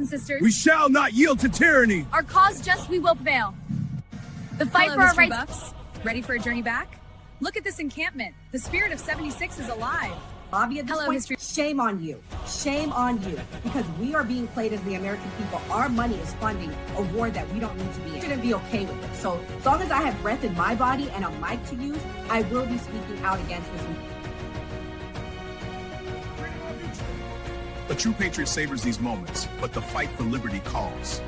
Sisters, we shall not yield to tyranny. Our cause just we will prevail. The fight Hello, for our Mr. rights. Buffs. Ready for a journey back? Look at this encampment. The spirit of 76 is alive. Bobby, at this Hello, point, history. shame on you. Shame on you. Because we are being played as the American people. Our money is funding a war that we don't need to be in. I shouldn't be okay with it. So as long as I have breath in my body and a mic to use, I will be speaking out against this. A true patriot savors these moments, but the fight for liberty calls.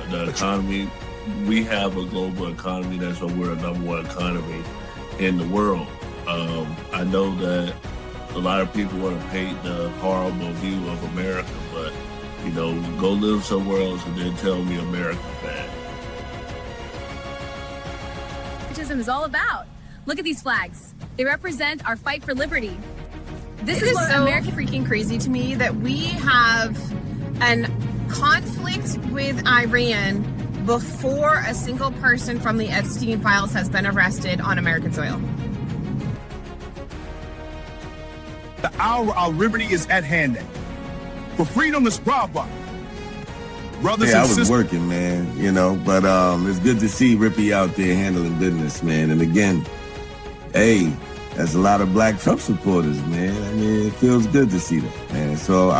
The economy, we have a global economy. That's why we're a number one economy in the world. I know that a lot of people want to paint the horrible view of America, but, you know, go live somewhere else and then tell me America's bad. Patriotism is all about. Look at these flags. They represent our fight for liberty. This is so freaking crazy to me that we have an conflict with Iran before a single person from the Epstein files has been arrested on American soil. The hour of our liberty is at hand. For freedom is bravo. Brothers I and was sisters. working, man, you know, but it's good to see Rippy out there handling business, man. And again, hey, there's a lot of black Trump supporters, man. I mean, it feels good to see that, man. So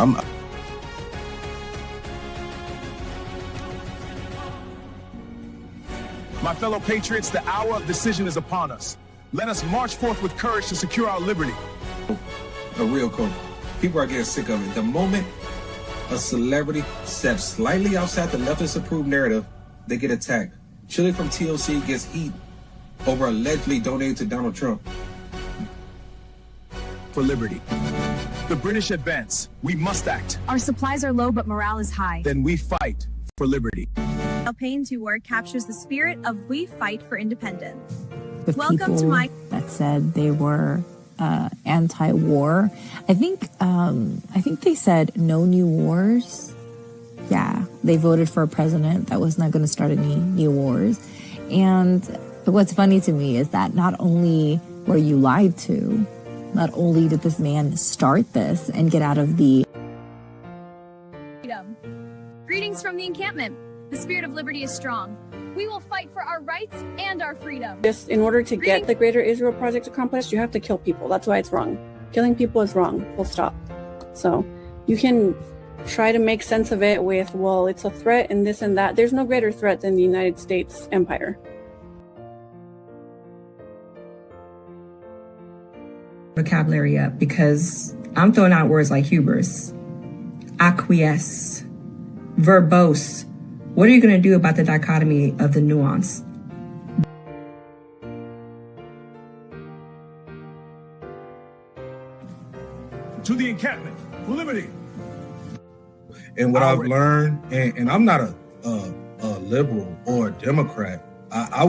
My fellow patriots, the hour of decision is upon us. Let us march forth with courage to secure our liberty. A real quote. People are getting sick of it. The moment a celebrity steps slightly outside the leftist approved narrative, they get attacked. Chili from TLC gets heat over allegedly donating to Donald Trump. For liberty. The British advance. We must act. Our supplies are low, but morale is high. Then we fight for liberty. Paying to work captures the spirit of we fight for independence. With Welcome people to my that said they were anti-war. I think they said no new wars. Yeah, they voted for a president that was not going to start any new wars. And what's funny to me is that not only were you lied to, not only did this man start this and get out of the freedom. Greetings from the encampment. The spirit of liberty is strong. We will fight for our rights and our freedom. Just in order to get the Greater Israel Project accomplished, you have to kill people. That's why it's wrong. Killing people is wrong. Full stop. So you can try to make sense of it with, well, it's a threat and this and that. There's no greater threat than the United States empire. Vocabulary up, because I'm throwing out words like hubris, acquiesce, verbose. What are you going to do about the dichotomy of the nuance? To the encampment for liberty. And what I've learned, and I'm not a liberal or a Democrat. I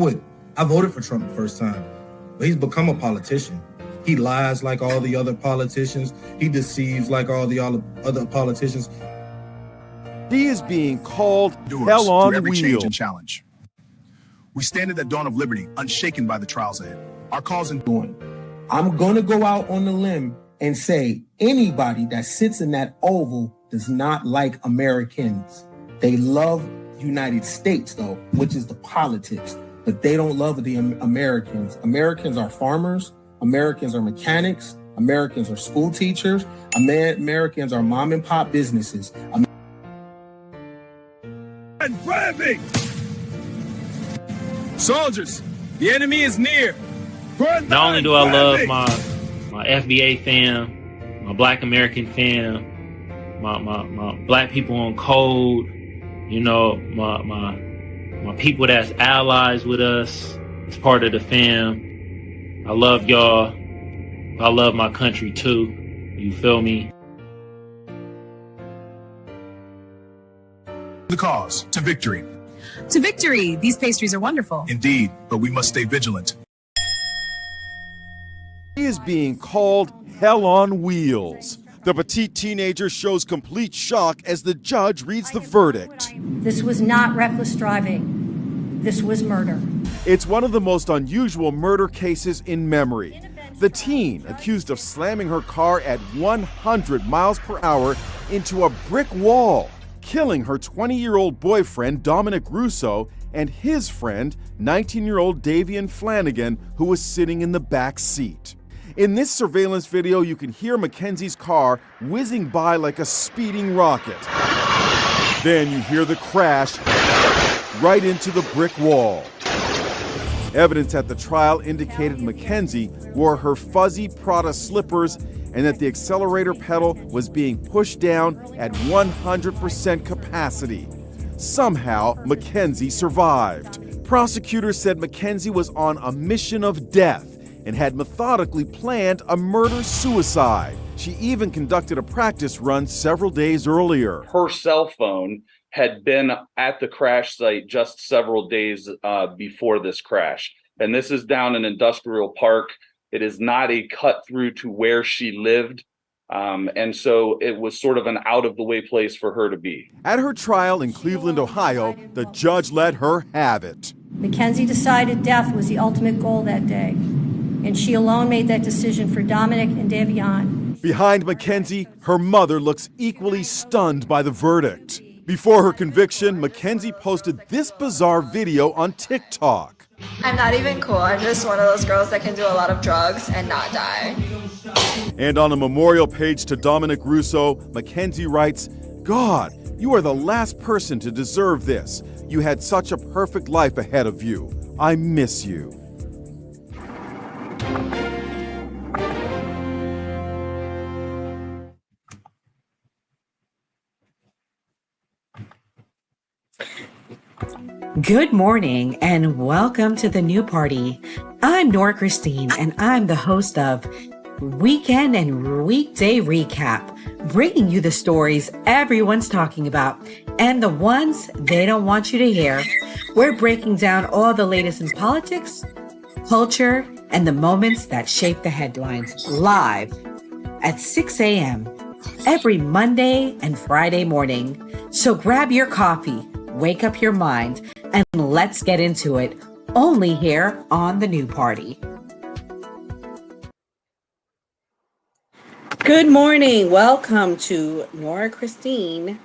voted for Trump the first time, but he's become a politician. He lies like all the other politicians. He deceives like all the other politicians. He is being called hell on every wheels. Change and challenge. We stand at the dawn of liberty, unshaken by the trials ahead. Our cause in doing. I'm going to go out on the limb and say anybody that sits in that oval does not like Americans. They love United States, though, which is the politics, but they don't love the Americans. Americans are farmers. Americans are mechanics. Americans are school teachers. Americans are mom and pop businesses. And brave! Soldiers, the enemy is near. Not only do I love my FBA fam, my Black American fam, my Black people on code, you know, my people that's allies with us, as part of the fam. I love y'all. I love my country too. You feel me? The cause to victory. To victory. These pastries are wonderful. Indeed, but we must stay vigilant. He is being called hell on wheels. The petite teenager shows complete shock as the judge reads the verdict. This was not reckless driving. This was murder. It's one of the most unusual murder cases in memory. The teen, accused of slamming her car at 100 miles per hour into a brick wall, killing her 20-year-old boyfriend, Dominic Russo, and his friend, 19-year-old Davian Flanagan, who was sitting in the back seat. In this surveillance video, you can hear Mackenzie's car whizzing by like a speeding rocket. Then you hear the crash right into the brick wall. Evidence at the trial indicated Mackenzie wore her fuzzy Prada slippers and that the accelerator pedal was being pushed down at 100% capacity. Somehow, Mackenzie survived. Prosecutors said Mackenzie was on a mission of death and had methodically planned a murder-suicide. She even conducted a practice run several days earlier. Her cell phone had been at the crash site just several days before this crash. And this is down in Industrial Park. It is not a cut through to where she lived. And so it was sort of an out-of-the-way place for her to be. At her trial in Cleveland, Ohio, the judge let her have it. Mackenzie decided death was the ultimate goal that day, and she alone made that decision for Dominic and Davian. Behind Mackenzie, her mother looks equally stunned by the verdict. Before her conviction, Mackenzie posted this bizarre video on TikTok. I'm not even cool. I'm just one of those girls that can do a lot of drugs and not die. And on a memorial page to Dominic Russo, Mackenzie writes, "God, you are the last person to deserve this. You had such a perfect life ahead of you. I miss you." Good morning and welcome to the new party. I'm Nora Christine and I'm the host of Weekend and Weekday Recap, bringing you the stories everyone's talking about and the ones they don't want you to hear. We're breaking down all the latest in politics, culture, and the moments that shape the headlines live at 6 a.m. every Monday and Friday morning. So grab your coffee, wake up your mind, and let's get into it, only here on The New Party. Good morning. Welcome to Nora Christine,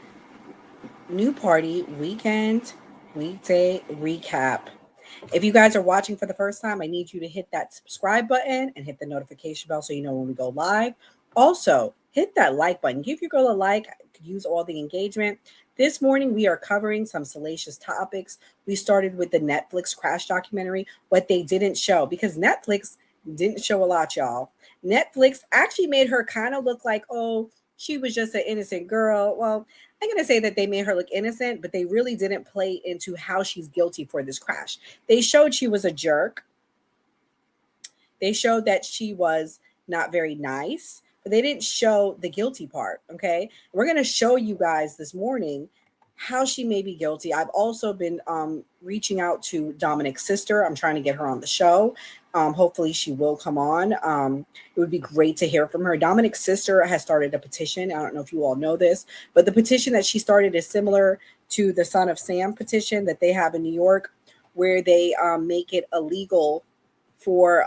New Party Weekend Weekday Recap. If you guys are watching for the first time, I need you to hit that subscribe button and hit the notification bell so you know when we go live. Also, hit that like button. Give your girl a like. I could use all the engagement. This morning, we are covering some salacious topics. We started with the Netflix crash documentary, what they didn't show, because Netflix didn't show a lot, y'all. Netflix actually made her kind of look like, oh, she was just an innocent girl. Well, I'm going to say that they made her look innocent, but they really didn't play into how she's guilty for this crash. They showed she was a jerk. They showed that she was not very nice. But they didn't show the guilty part, okay? We're going to show you guys this morning how she may be guilty. I've also been reaching out to Dominic's sister. I'm trying to get her on the show. Hopefully she will come on. It would be great to hear from her. Dominic's sister has started a petition. I don't know if you all know this, but the petition that she started is similar to the Son of Sam petition that they have in New York, where they make it illegal for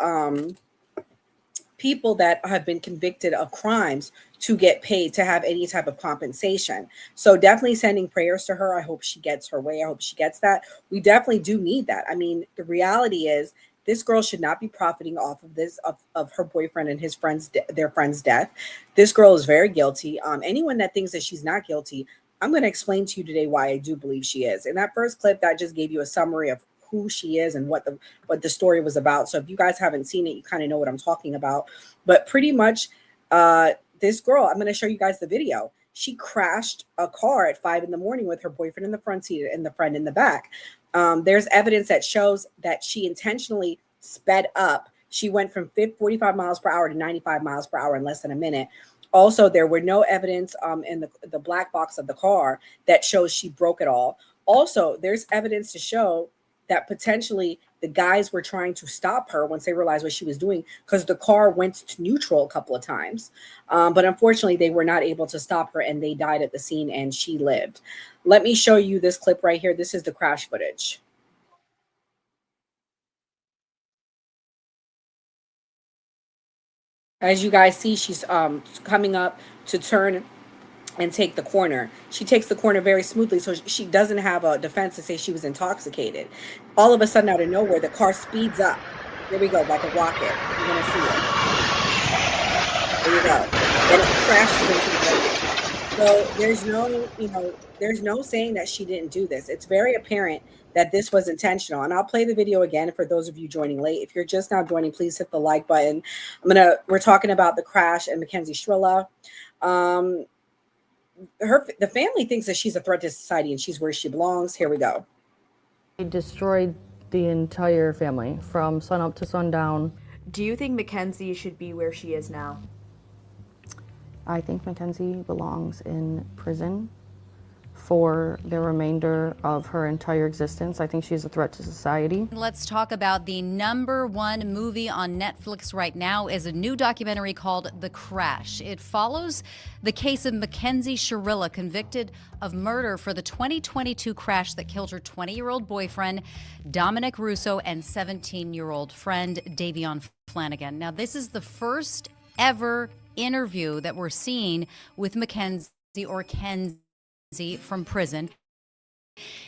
people that have been convicted of crimes to get paid, to have any type of compensation. So definitely sending prayers to her. I hope she gets her way. I hope she gets that. We definitely do need that. I mean, the reality is this girl should not be profiting off of this, of her boyfriend and his friends, their friend's death. This girl is very guilty. Anyone that thinks that she's not guilty, I'm going to explain to you today why I do believe she is. In that first clip, that just gave you a summary of who she is and what the story was about. So if you guys haven't seen it, you kind of know what I'm talking about. But pretty much this girl, I'm going to show you guys the video. She crashed a car at 5 a.m. with her boyfriend in the front seat and the friend in the back. There's evidence that shows that she intentionally sped up. She went from 45 miles per hour to 95 miles per hour in less than a minute. Also, there were no evidence in the black box of the car that shows she broke it all. Also, there's evidence to show that potentially the guys were trying to stop her once they realized what she was doing, because the car went to neutral a couple of times. But unfortunately, they were not able to stop her and they died at the scene and she lived. Let me show you this clip right here. This is the crash footage. As you guys see, she's coming up to turn and take the corner. She takes the corner very smoothly, so she doesn't have a defense to say she was intoxicated. All of a sudden, out of nowhere, the car speeds up. Here we go, like a rocket. You're gonna see it. There you go. And it crashes into the building. So there's no, there's no saying that she didn't do this. It's very apparent that this was intentional. And I'll play the video again for those of you joining late. If you're just now joining, please hit the like button. We're talking about the crash and Mackenzie Shrilla. The family thinks that she's a threat to society and she's where she belongs. Here we go. They destroyed the entire family from sunup to sundown. Do you think Mackenzie should be where she is now? I think Mackenzie belongs in prison for the remainder of her entire existence. I think she's a threat to society. Let's talk about the #1 movie on Netflix right now is a new documentary called The Crash. It follows the case of Mackenzie Shrilla, convicted of murder for the 2022 crash that killed her 20-year-old boyfriend, Dominic Russo, and 17-year-old friend, Davion Flanagan. Now, this is the first ever interview that we're seeing with Mackenzie or Kenzie from prison.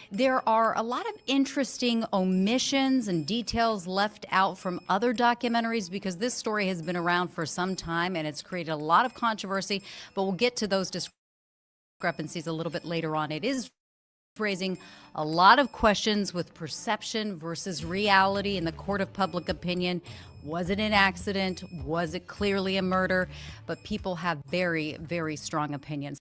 There are a lot of interesting omissions and details left out from other documentaries because this story has been around for some time and it's created a lot of controversy, but we'll get to those discrepancies a little bit later on. It is raising a lot of questions with perception versus reality in the court of public opinion. Was it an accident? Was it clearly a murder? But people have very, very strong opinions.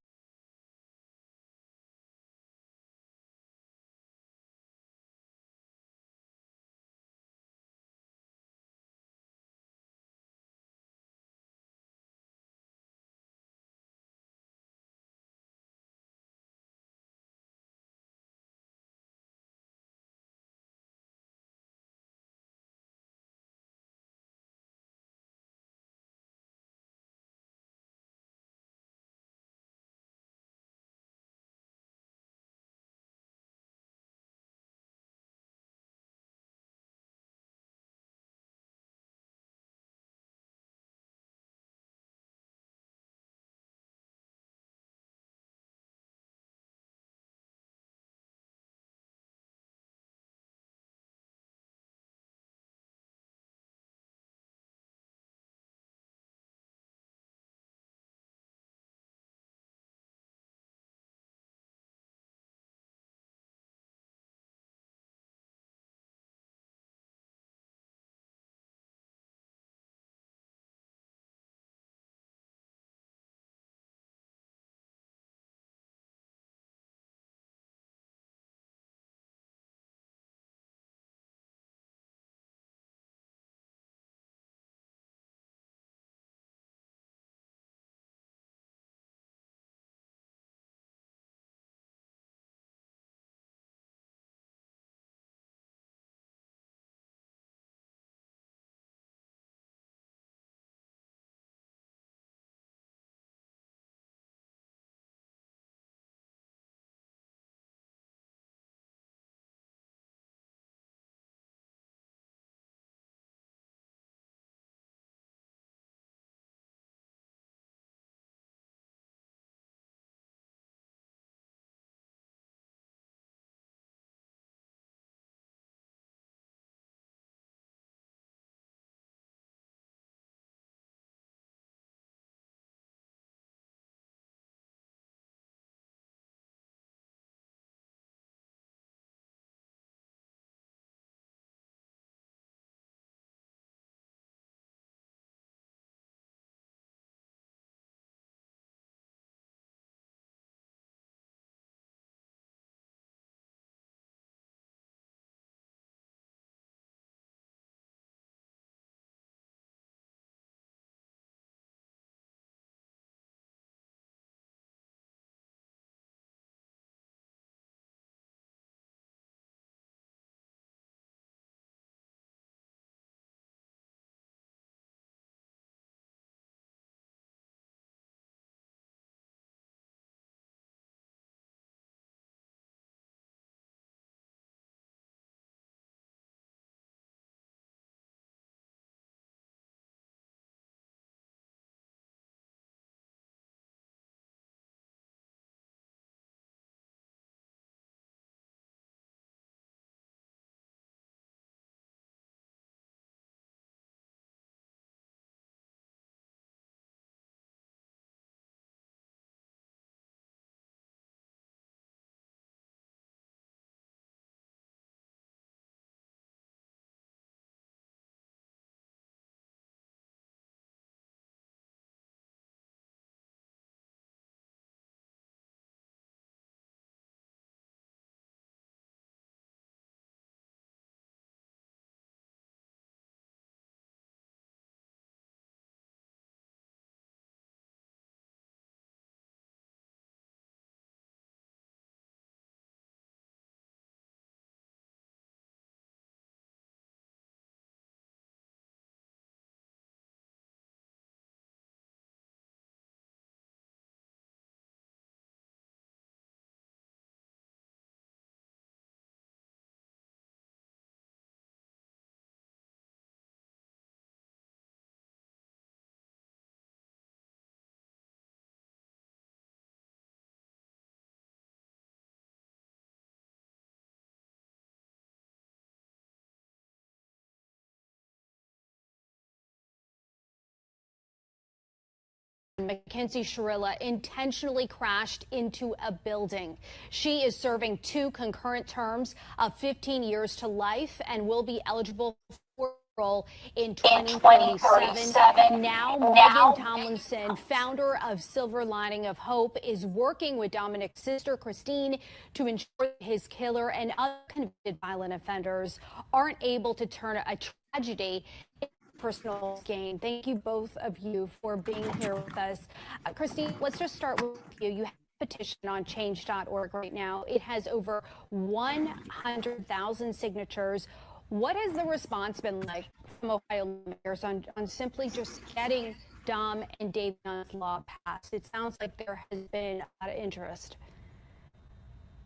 Mackenzie Shirilla intentionally crashed into a building. She is serving 2 concurrent terms of 15 years to life and will be eligible for parole in 2037. Now, Megan Tomlinson, founder of Silver Lining of Hope, is working with Dominic's sister, Christine, to ensure that his killer and other convicted violent offenders aren't able to turn a tragedy into personal gain. Thank you, both of you, for being here with us. Christine, let's just start with you. You have a petition on change.org right now. It has over 100,000 signatures. What has the response been like from Ohio lawmakers on simply just getting Dom and Davion's law passed? It sounds like there has been a lot of interest.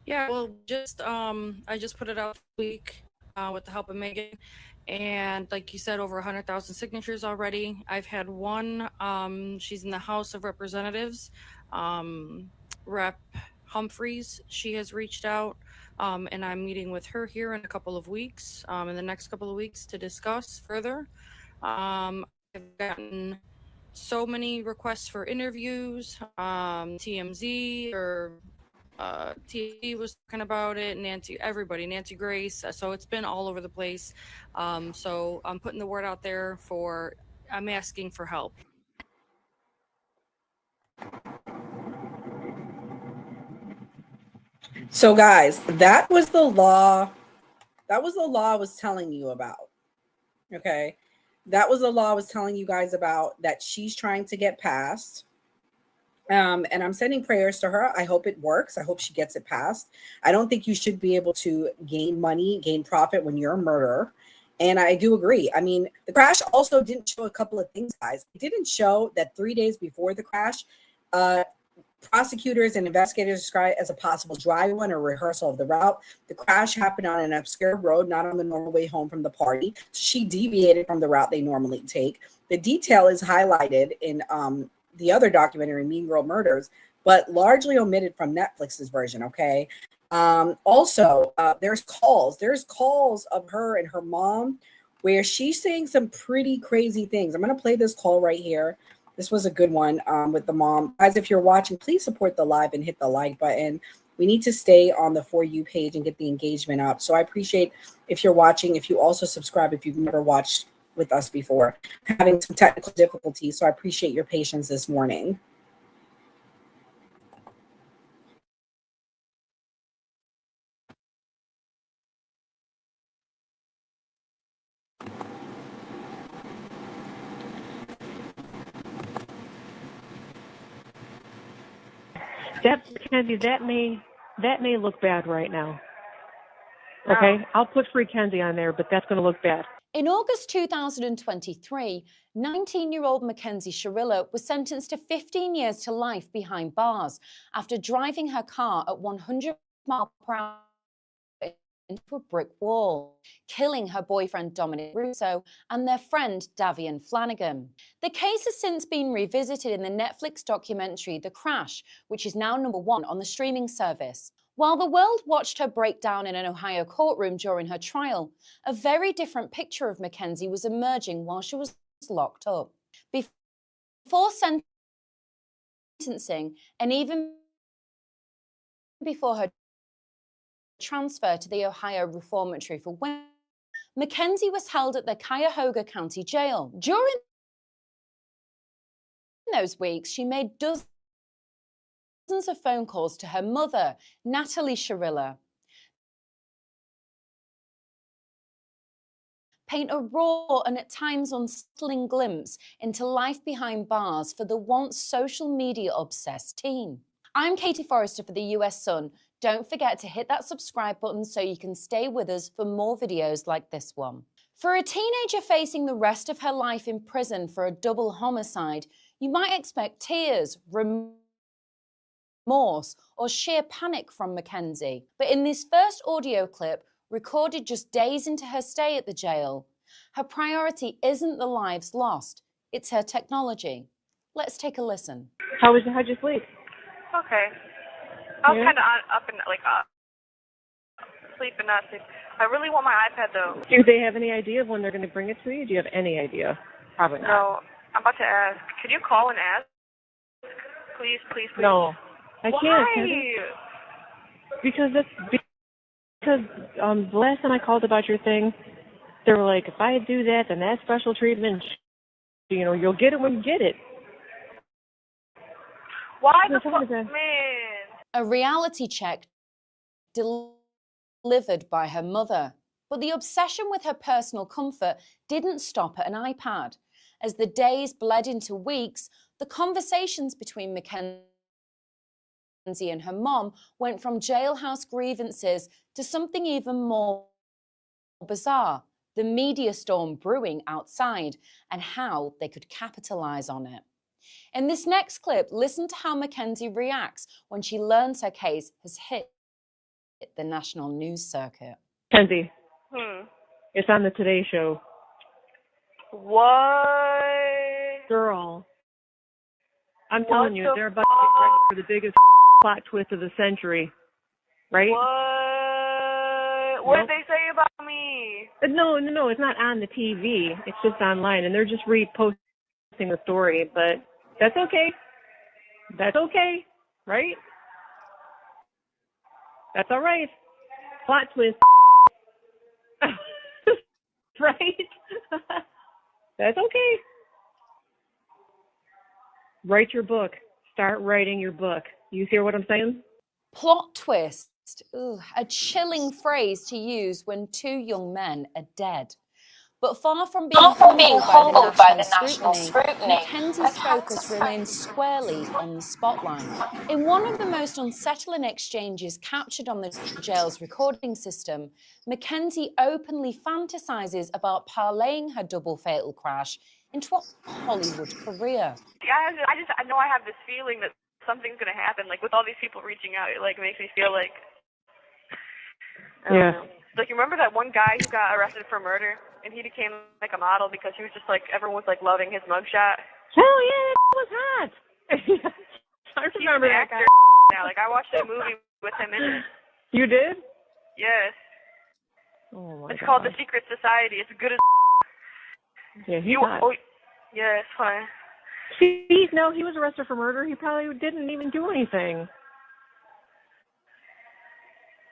Yeah, well, I just put it out this week with the help of Megan, and like you said, over 100,000 signatures already. I've had one. She's in the House of Representatives, Rep. Humphreys. She has reached out. And I'm meeting with her here in a couple of weeks, in the next couple of weeks, to discuss further. I've gotten so many requests for interviews. TMZ or TV was talking about it. Nancy Grace. So it's been all over the place. So I'm putting the word out there I'm asking for help. So guys, that was the law. That was the law I was telling you about. Okay. That was the law I was telling you guys about that she's trying to get passed. And I'm sending prayers to her. I hope it works. I hope she gets it passed. I don't think you should be able to gain money, gain profit when you're a murderer. And I do agree. I mean, the crash also didn't show a couple of things, guys. It didn't show that 3 days before the crash, prosecutors and investigators described it as a possible dry run or rehearsal of the route. The crash happened on an obscure road, not on the normal way home from the party. She deviated from the route they normally take. The detail is highlighted in the other documentary, Mean Girl Murders, but largely omitted from Netflix's version, okay? Also, there's calls of her and her mom where she's saying some pretty crazy things. I'm going to play this call right here. This was a good one with the mom. Guys, if you're watching, please support the live and hit the like button. We need to stay on the For You page and get the engagement up. So I appreciate if you're watching, if you also subscribe, if you've never watched with us before. Having some technical difficulties, so I appreciate your patience this morning. Kenzie, that may look bad right now. Okay, I'll put Free Kenzie on there, but that's going to look bad. In August 2023, 19-year-old Mackenzie Shirilla was sentenced to 15 years to life behind bars after driving her car at 100 miles per hour into a brick wall, killing her boyfriend Dominic Russo and their friend Davion Flanagan. The case has since been revisited in the Netflix documentary The Crash, which is now #1 on the streaming service. While the world watched her break down in an Ohio courtroom during her trial, a very different picture of Mackenzie was emerging while she was locked up. Before sentencing, and even before her transfer to the Ohio Reformatory for Women, Mackenzie was held at the Cuyahoga County Jail. During those weeks, she made dozens of phone calls to her mother, Natalie Shirilla, paint a raw and at times unsettling glimpse into life behind bars for the once social media obsessed teen. I'm Katie Forrester for the US Sun. Don't forget to hit that subscribe button so you can stay with us for more videos like this one. For a teenager facing the rest of her life in prison for a double homicide, you might expect tears, remorse, or sheer panic from Mackenzie. But in this first audio clip, recorded just days into her stay at the jail, her priority isn't the lives lost, it's her technology. Let's take a listen. How'd you sleep? Okay. I was kind of up and sleep and not sleep. I really want my iPad though. Do they have any idea of when they're going to bring it to you? Do you have any idea? Probably not. No, I'm about to ask. Could you call and ask? Please, please, please. No, I Why? can't. Kenzie. Because the last time I called about your thing, they were like, if I do that, then that special treatment, you'll get it when you get it. Why the fuck, Man? A reality check delivered by her mother. But the obsession with her personal comfort didn't stop at an iPad. As the days bled into weeks, the conversations between Mackenzie and her mom went from jailhouse grievances to something even more bizarre, the media storm brewing outside and how they could capitalize on it. In this next clip, listen to how Mackenzie reacts when she learns her case has hit the national news circuit. Kenzie, Hmm. it's on the Today Show. What? Girl, I'm What telling you, the they're about to get ready for the biggest plot twist of the century, right? What? What did they say about me? No, it's not on the TV. It's just online, and they're just reposting the story, but that's okay. That's okay, right? That's all right. Plot twist. Right? That's okay. Write your book. Start writing your book. You hear what I'm saying? Plot twist. Ugh, a chilling phrase to use when two young men are dead. But far from being humbled by the national scrutiny, Mackenzie's focus remains squarely on the spotlight. In one of the most unsettling exchanges captured on the jail's recording system, Mackenzie openly fantasizes about parlaying her double fatal crash into a Hollywood career. I know I have this feeling that something's gonna happen. Like with all these people reaching out, it like makes me feel like. I don't know. Like, you remember that one guy who got arrested for murder, and he became like a model because he was just like everyone was like loving his mugshot. Hell yeah, that was hot. I remember He's an that guy. actor now. Like I watched a movie with him in it. You did? Yes. Oh my It's God. called The Secret Society. It's good as. Yeah, he's hot. Oh, yeah, it's fine. See, no, he was arrested for murder. He probably didn't even do anything.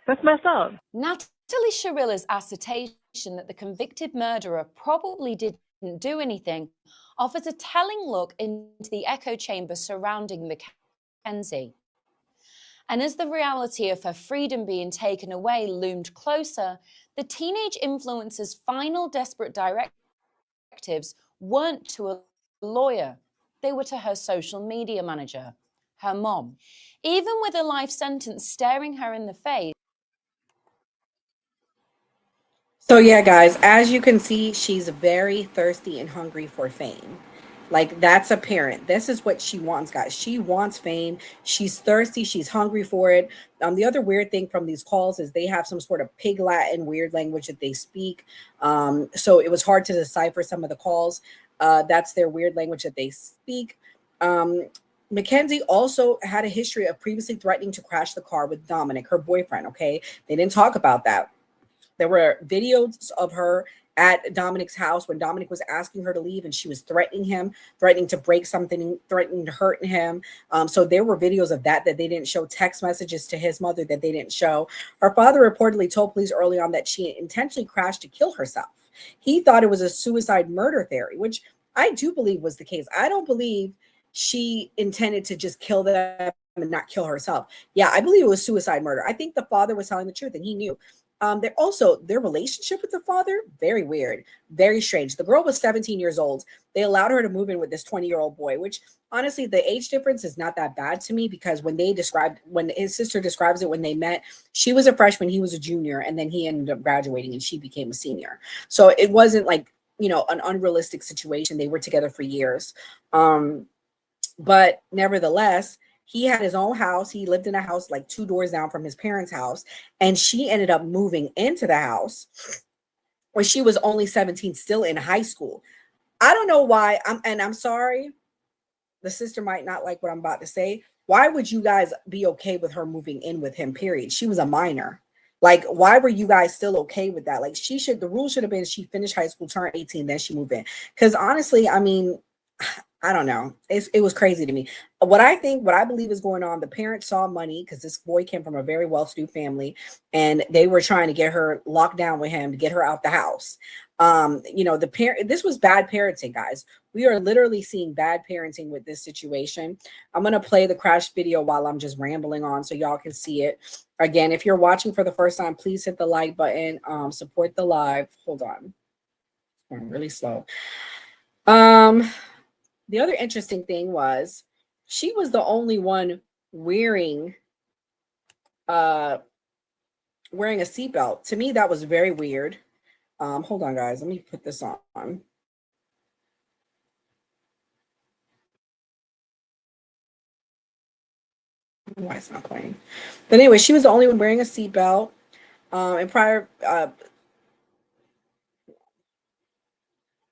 That's messed up. Natalie Sharilla's assertion that the convicted murderer probably didn't do anything offers a telling look into the echo chamber surrounding Mackenzie. And as the reality of her freedom being taken away loomed closer, the teenage influencer's final desperate directives weren't to a lawyer. They were to her social media manager, her mom. Even with a life sentence staring her in the face. So yeah, guys, as you can see, she's very thirsty and hungry for fame. Like, that's apparent. This is what she wants, guys. She wants fame. She's thirsty. She's hungry for it. The other weird thing from these calls is they have some sort of pig Latin weird language that they speak. So it was hard to decipher some of the calls. That's their weird language that they speak. Mackenzie also had a history of previously threatening to crash the car with Dominic, her boyfriend, okay? They didn't talk about that. There were videos of her at Dominic's house when Dominic was asking her to leave, and she was threatening him, threatening to break something, threatening to hurt him. So there were videos of that they didn't show, text messages to his mother that they didn't show. Her father reportedly told police early on that she intentionally crashed to kill herself. He thought it was a suicide murder theory, which I do believe was the case. I don't believe she intended to just kill them and not kill herself. Yeah, I believe it was suicide murder. I think the father was telling the truth, and he knew. Their relationship with the father, very weird, very strange. The girl was 17 years old. They allowed her to move in with this 20-year-old boy, which honestly, the age difference is not that bad to me, because when his sister describes it, when they met, she was a freshman, he was a junior, and then he ended up graduating and she became a senior. So it wasn't like, an unrealistic situation. They were together for years. But nevertheless, he had his own house. He lived in a house like 2 doors down from his parents' house. And she ended up moving into the house when she was only 17, still in high school. I don't know why. I'm sorry. The sister might not like what I'm about to say. Why would you guys be okay with her moving in with him, period? She was a minor. Like, why were you guys still okay with that? Like, the rule should have been she finished high school, turned 18, then she moved in. Because honestly, I don't know. It was crazy to me. What I believe is going on, the parents saw money because this boy came from a very well-to-do family, and they were trying to get her locked down with him to get her out the house. The parent, this was bad parenting, guys. We are literally seeing bad parenting with this situation. I'm going to play the crash video while I'm just rambling on so y'all can see it. Again, if you're watching for the first time, please hit the like button, support the live. Hold on. I'm really slow. The other interesting thing was she was the only one wearing a seatbelt. To me, that was very weird. Hold on, guys. Let me put this on. Why it's not playing? But anyway, she was the only one wearing a seatbelt. And prior,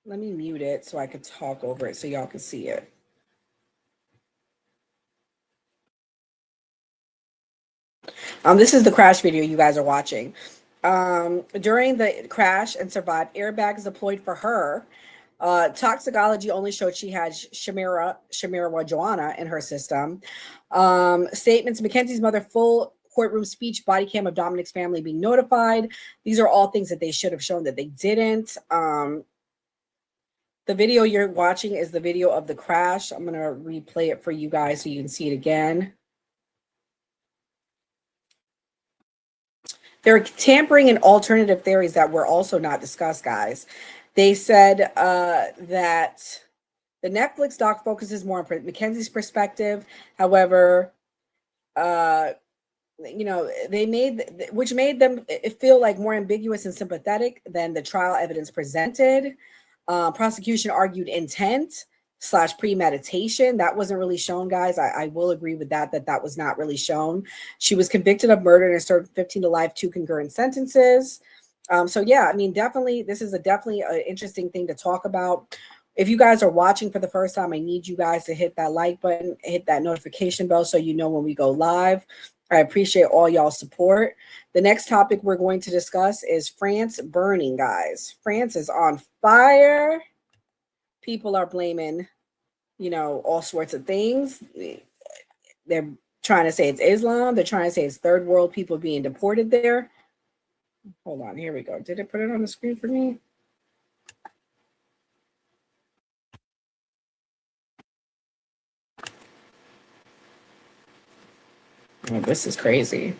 let me mute it so I could talk over it so y'all can see it. This is the crash video you guys are watching. During the crash and survived, airbags deployed for her. Toxicology only showed she had marijuana in her system. Statements, Mackenzie's mother, full courtroom speech, body cam of Dominic's family being notified. These are all things that they should have shown that they didn't. The video you're watching is the video of the crash. I'm going to replay it for you guys so you can see it again. They're tampering in alternative theories that were also not discussed, guys. They said that the Netflix doc focuses more on Mackenzie's perspective. However, they which made them feel like more ambiguous and sympathetic than the trial evidence presented. Prosecution argued intent / premeditation. That wasn't really shown, guys. I will agree with that was not really shown. She was convicted of murder and served 15 to life, 2 concurrent sentences. So yeah, I mean, definitely, this is definitely an interesting thing to talk about. If you guys are watching for the first time, I need you guys to hit that like button, hit that notification bell so you know when we go live. I appreciate all y'all's support. The next topic we're going to discuss is France burning, guys. France is on fire. People are blaming, all sorts of things. They're trying to say it's Islam. They're trying to say it's third world people being deported there. Hold on, here we go. Did it put it on the screen for me? Oh, this is crazy.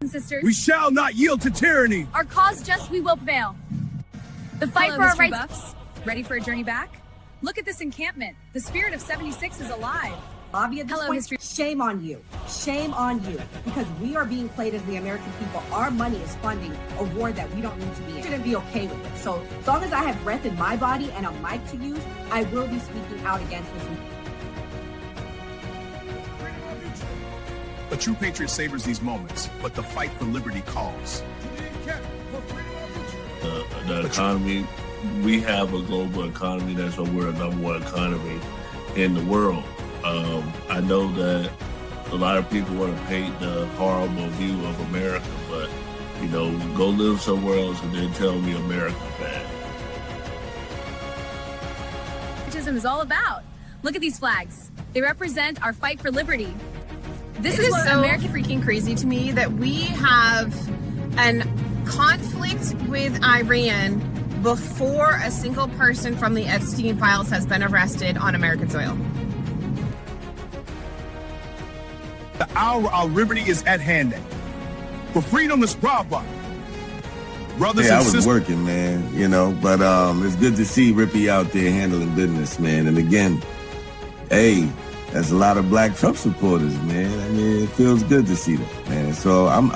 Sisters, We shall not yield to tyranny. our cause just we will prevail. The fight Hello, for our history rights. buffs. Ready for a journey back? Look at this encampment. The spirit of 76 is alive. Bobby, at this Hello, point, history. shame on you. Shame on you. Because we are being played as the American people. Our money is funding a war that we don't need to be in. Shouldn't be okay with it. So as long as I have breath in my body and a mic to use, I will be speaking out against this. A true patriot savors these moments, but the fight for liberty calls. The economy, we have a global economy. That's why we're a number one economy in the world. I know that a lot of people want to paint the horrible view of America, but, you know, go live somewhere else and then tell me America's bad. Patriotism is all about. Look at these flags. They represent our fight for liberty. This is what so American freaking crazy to me that we have an conflict with Iran before a single person from the Epstein files has been arrested on American soil. The hour of our liberty is at hand. For freedom is brava. Brothers I and was sisters. working, man, you know, but it's good to see Rippy out there handling business, man. And again, hey, there's a lot of black Trump supporters, man. I mean, it feels good to see that, man. So I'm...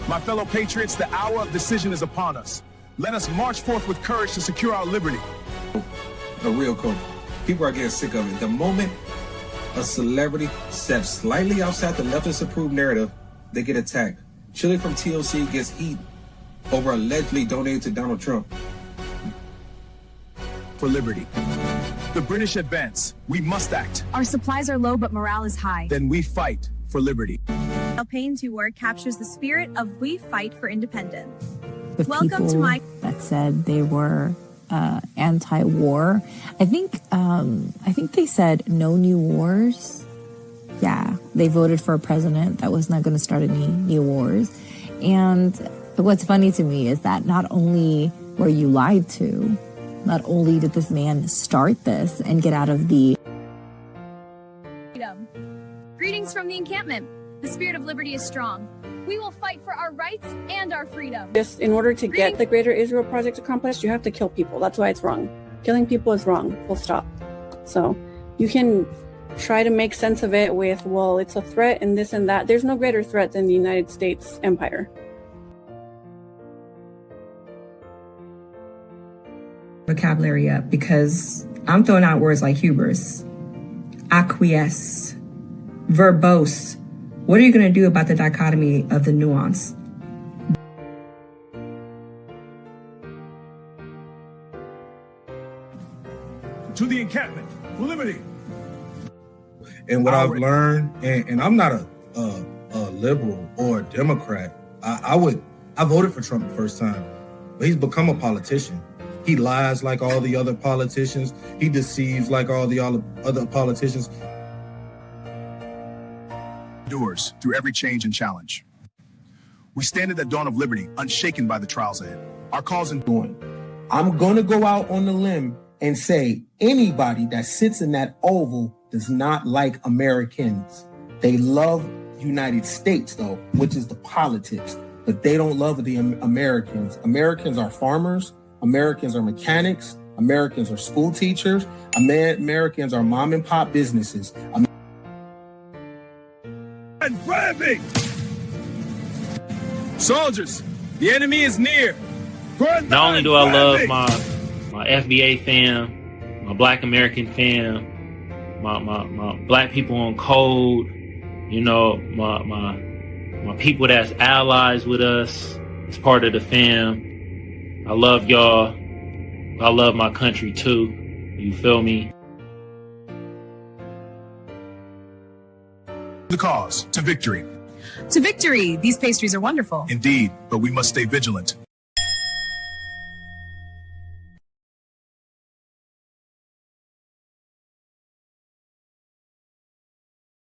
My fellow patriots, the hour of decision is upon us. Let us march forth with courage to secure our liberty. A real coach. People are getting sick of it. The moment a celebrity steps slightly outside the leftist approved narrative, they get attacked. Chili from TLC gets heat over allegedly donating to Donald Trump. For liberty. The British advance. We must act. Our supplies are low, but morale is high. Then we fight for liberty. Payne's work captures the spirit of we fight for independence. The Welcome to my that said they were anti-war. I think they said no new wars. Yeah, they voted for a president that was not going to start any new wars. And what's funny to me is that not only were you lied to, not only did this man start this and get out of the Freedom. Greetings from the encampment. The spirit of liberty is strong. We will fight for our rights and our freedom. Just in order to get the Greater Israel Project accomplished, you have to kill people. That's why it's wrong. Killing people is wrong. Full stop. So you can try to make sense of it with, well, it's a threat and this and that. There's no greater threat than the United States empire. Vocabulary up because I'm throwing out words like hubris, acquiesce, verbose. What are you going to do about the dichotomy of the nuance? To the encampment. For liberty. And what I've learned, and I'm not a liberal or a Democrat. I voted for Trump the first time, but he's become a politician. He lies like all the other politicians. He deceives like all the other politicians. Endures through every change and challenge. We stand at the dawn of liberty, unshaken by the trials ahead. Our cause in doing. I'm going to go out on the limb and say anybody that sits in that oval does not like Americans. They love United States, though, which is the politics, but they don't love the Americans. Americans are farmers. Americans are mechanics. Americans are school teachers. Americans are mom and pop businesses. And grabbing! Soldiers, the enemy is near. Not only do I love my FBA fam, my Black American fam, my Black people on code, you know, my people that's allies with us, as part of the fam. I love y'all. I love my country too. You feel me? The cause to victory. To victory. These pastries are wonderful. Indeed, but we must stay vigilant.